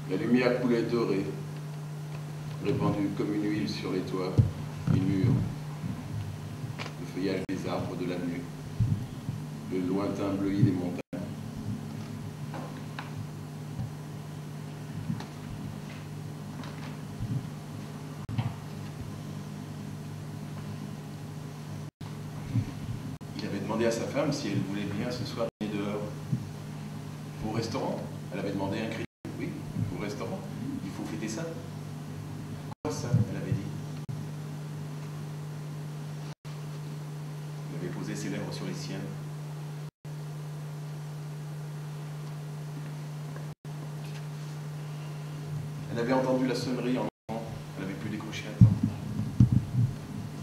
La lumière coulait dorée, répandue comme une huile sur les toits, les murs, le feuillage des arbres de l'avenue, le lointain bleuis des montagnes. Il avait demandé à sa femme si elle voulait bien ce soir dîner dehors. Au restaurant. Elle avait demandé un cri. Oui, au restaurant. Il faut fêter ça. Quoi ça? Elle avait dit. Il avait posé ses lèvres sur les siennes. Elle avait entendu la sonnerie en entrant. Elle avait pu décrocher à temps.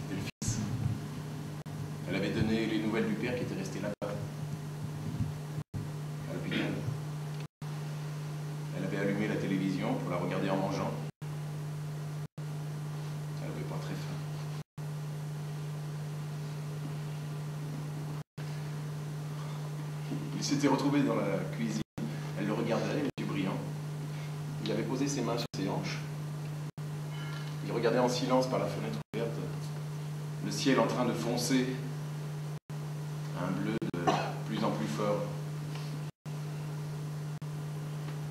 C'était le fils. Elle avait donné les nouvelles du père qui était resté là-bas, à l'hôpital. Elle avait allumé la télévision pour la regarder en mangeant. Elle n'avait pas très faim. Il s'était retrouvé dans la cuisine. Elle le regardait, les yeux brillants. Il avait posé ses mains sur ses hanches. Il regardait en silence par la fenêtre ouverte le ciel en train de foncer à un bleu de plus en plus fort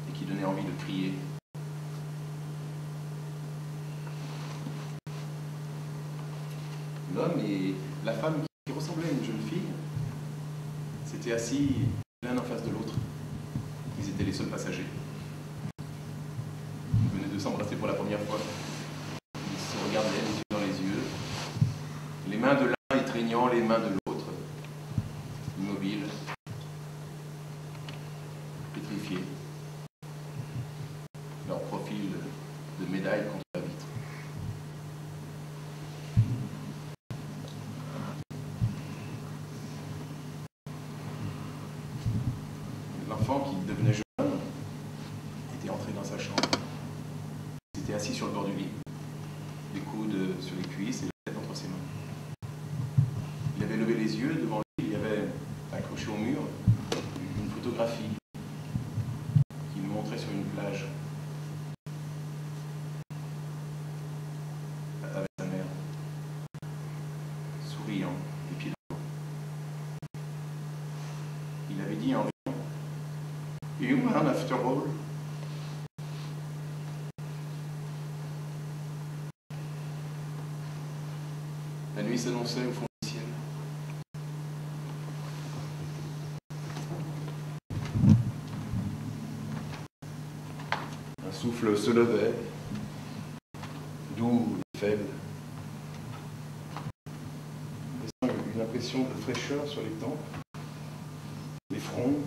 et qui donnait envie de crier. L'homme et la femme qui ressemblaient à une jeune fille s'étaient assis l'un en face de l'autre. Ils étaient les seuls passagers. Ils venaient de s'embrasser pour la première fois. Ils se regardaient les yeux dans les yeux, les mains de l'un étreignant les mains de l'autre, immobiles, pétrifiés, leur profil de médaille contre la vitre. L'enfant qui devenait jeune était entré dans sa chambre. Il s'était assis sur le bord du lit, les coudes sur les cuisses et la tête entre ses mains. Il avait levé les yeux, devant lui, il y avait accroché au mur une photographie qu'il montrait sur une plage avec sa mère, souriant, les pieds dans l'eau. Il avait dit en riant, « Human after all ». La nuit s'annonçait au fond du ciel. Un souffle se levait, doux et faible, laissant une impression de fraîcheur sur les tempes, les fronts,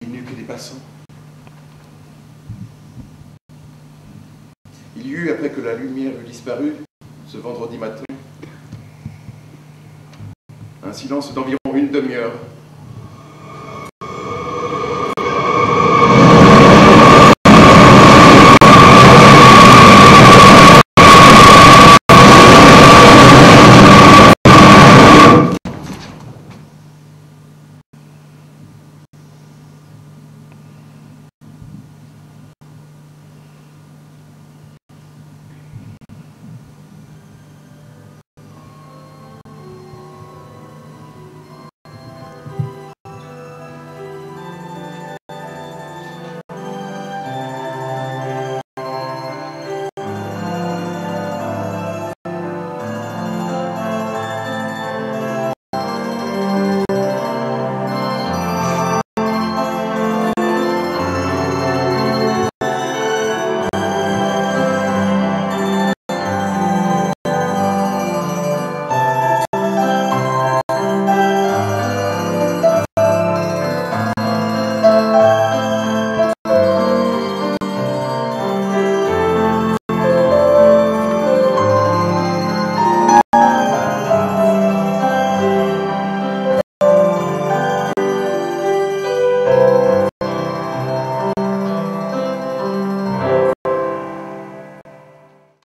les nuques des passants. Il y eut, après que la lumière eut disparu, ce vendredi matin, un silence d'environ une demi-heure.